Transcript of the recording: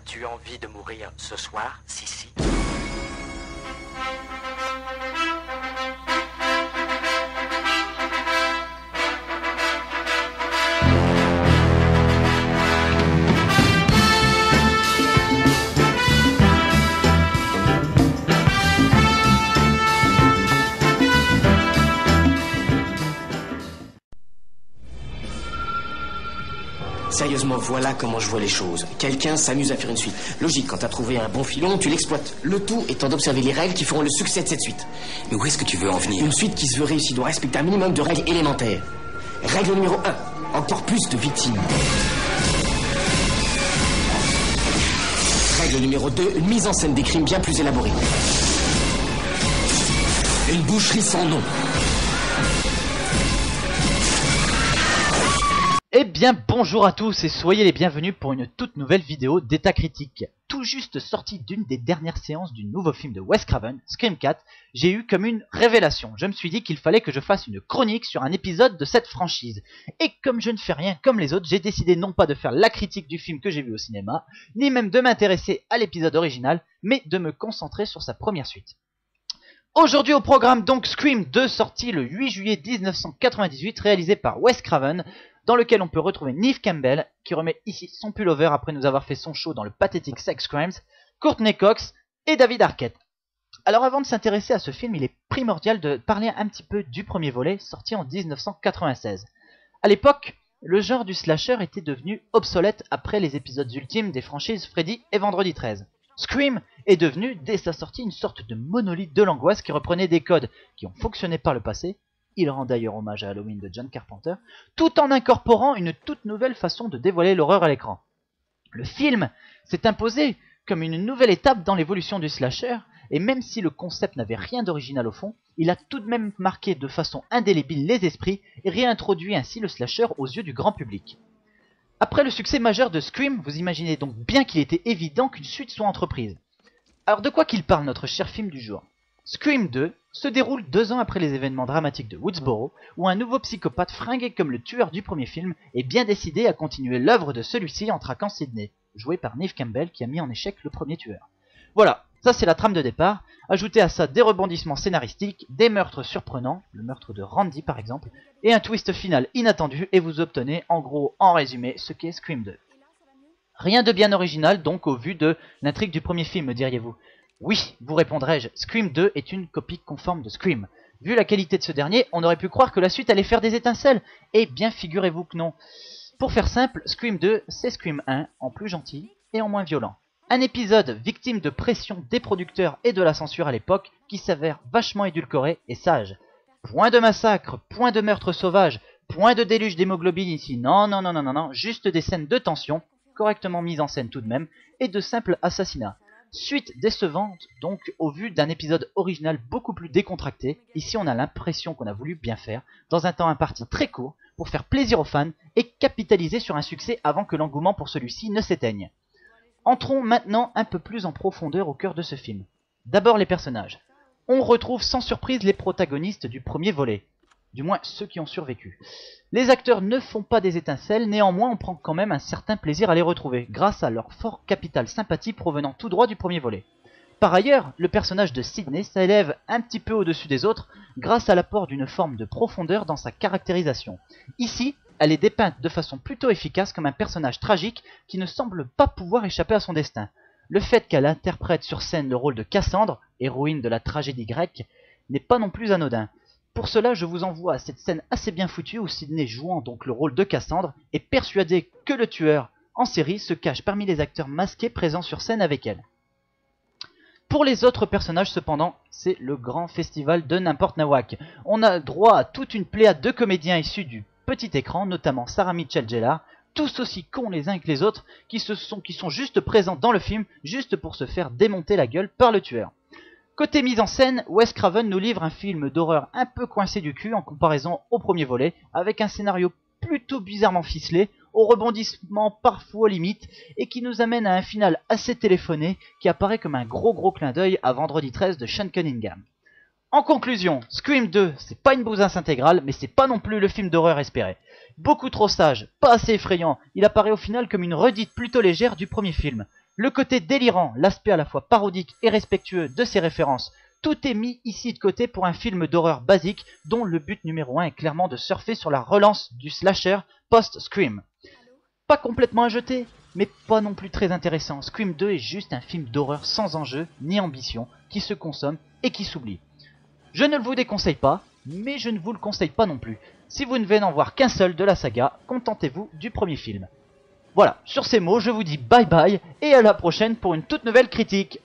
As-tu envie de mourir ce soir, Sissi? Sérieusement, voilà comment je vois les choses. Quelqu'un s'amuse à faire une suite. Logique, quand t'as trouvé un bon filon, tu l'exploites. Le tout étant d'observer les règles qui feront le succès de cette suite. Mais où est-ce que tu veux en venir? Une suite qui se veut réussie doit respecter un minimum de règles élémentaires. Règle numéro 1. Encore plus de victimes. Règle numéro 2. Une mise en scène des crimes bien plus élaborée. Une boucherie sans nom. Eh bien bonjour à tous et soyez les bienvenus pour une toute nouvelle vidéo d'état critique. Tout juste sorti d'une des dernières séances du nouveau film de Wes Craven, Scream 4, j'ai eu comme une révélation. Je me suis dit qu'il fallait que je fasse une chronique sur un épisode de cette franchise. Et comme je ne fais rien comme les autres, j'ai décidé non pas de faire la critique du film que j'ai vu au cinéma, ni même de m'intéresser à l'épisode original, mais de me concentrer sur sa première suite. Aujourd'hui au programme donc Scream 2, sorti le 8 juillet 1998, réalisé par Wes Craven, dans lequel on peut retrouver Neve Campbell, qui remet ici son pullover après nous avoir fait son show dans le pathétique Sex Crimes, Courtney Cox et David Arquette. Alors avant de s'intéresser à ce film, il est primordial de parler un petit peu du premier volet, sorti en 1996. À l'époque, le genre du slasher était devenu obsolète après les épisodes ultimes des franchises Freddy et Vendredi 13. Scream est devenu, dès sa sortie, une sorte de monolithe de l'angoisse qui reprenait des codes qui ont fonctionné par le passé. Il rend d'ailleurs hommage à Halloween de John Carpenter, tout en incorporant une toute nouvelle façon de dévoiler l'horreur à l'écran. Le film s'est imposé comme une nouvelle étape dans l'évolution du slasher, et même si le concept n'avait rien d'original au fond, il a tout de même marqué de façon indélébile les esprits et réintroduit ainsi le slasher aux yeux du grand public. Après le succès majeur de Scream, vous imaginez donc bien qu'il était évident qu'une suite soit entreprise. Alors de quoi qu'il parle notre cher film du jour? Scream 2 se déroule 2 ans après les événements dramatiques de Woodsboro, où un nouveau psychopathe fringué comme le tueur du premier film est bien décidé à continuer l'œuvre de celui-ci en traquant Sidney, joué par Neve Campbell qui a mis en échec le premier tueur. Voilà, ça c'est la trame de départ. Ajoutez à ça des rebondissements scénaristiques, des meurtres surprenants, le meurtre de Randy par exemple, et un twist final inattendu et vous obtenez en gros, en résumé, ce qu'est Scream 2. Rien de bien original donc au vu de l'intrigue du premier film, me diriez-vous. Oui, vous répondrai-je, Scream 2 est une copie conforme de Scream. Vu la qualité de ce dernier, on aurait pu croire que la suite allait faire des étincelles. Eh bien, figurez-vous que non. Pour faire simple, Scream 2, c'est Scream 1, en plus gentil et en moins violent. Un épisode victime de pression des producteurs et de la censure à l'époque, qui s'avère vachement édulcoré et sage. Point de massacre, point de meurtre sauvage, point de déluge d'hémoglobine ici, non, juste des scènes de tension, correctement mises en scène tout de même, et de simples assassinats. Suite décevante donc au vu d'un épisode original beaucoup plus décontracté. Ici on a l'impression qu'on a voulu bien faire, dans un temps imparti très court, pour faire plaisir aux fans et capitaliser sur un succès avant que l'engouement pour celui-ci ne s'éteigne. Entrons maintenant un peu plus en profondeur au cœur de ce film. D'abord les personnages. On retrouve sans surprise les protagonistes du premier volet, du moins ceux qui ont survécu. Les acteurs ne font pas des étincelles, néanmoins on prend quand même un certain plaisir à les retrouver, grâce à leur fort capital sympathie provenant tout droit du premier volet. Par ailleurs, le personnage de Sidney s'élève un petit peu au-dessus des autres, grâce à l'apport d'une forme de profondeur dans sa caractérisation. Ici, elle est dépeinte de façon plutôt efficace comme un personnage tragique qui ne semble pas pouvoir échapper à son destin. Le fait qu'elle interprète sur scène le rôle de Cassandre, héroïne de la tragédie grecque, n'est pas non plus anodin. Pour cela, je vous envoie à cette scène assez bien foutue où Sidney, jouant donc le rôle de Cassandre, est persuadé que le tueur en série se cache parmi les acteurs masqués présents sur scène avec elle. Pour les autres personnages cependant, c'est le grand festival de n'importe nawak. On a droit à toute une pléiade de comédiens issus du petit écran, notamment Sarah Michelle Gellar, tous aussi cons les uns que les autres, qui sont juste présents dans le film, juste pour se faire démonter la gueule par le tueur. Côté mise en scène, Wes Craven nous livre un film d'horreur un peu coincé du cul en comparaison au premier volet, avec un scénario plutôt bizarrement ficelé, au rebondissement parfois limite, et qui nous amène à un final assez téléphoné qui apparaît comme un gros clin d'œil à Vendredi 13 de Sean Cunningham. En conclusion, Scream 2, c'est pas une bousinasse intégrale, mais c'est pas non plus le film d'horreur espéré. Beaucoup trop sage, pas assez effrayant, il apparaît au final comme une redite plutôt légère du premier film. Le côté délirant, l'aspect à la fois parodique et respectueux de ses références, tout est mis ici de côté pour un film d'horreur basique dont le but numéro 1 est clairement de surfer sur la relance du slasher post-Scream. Pas complètement à jeter, mais pas non plus très intéressant. Scream 2 est juste un film d'horreur sans enjeu ni ambition, qui se consomme et qui s'oublie. Je ne vous déconseille pas, mais je ne vous le conseille pas non plus. Si vous ne venez en voir qu'un seul de la saga, contentez-vous du premier film. Voilà, sur ces mots, je vous dis bye bye et à la prochaine pour une toute nouvelle critique.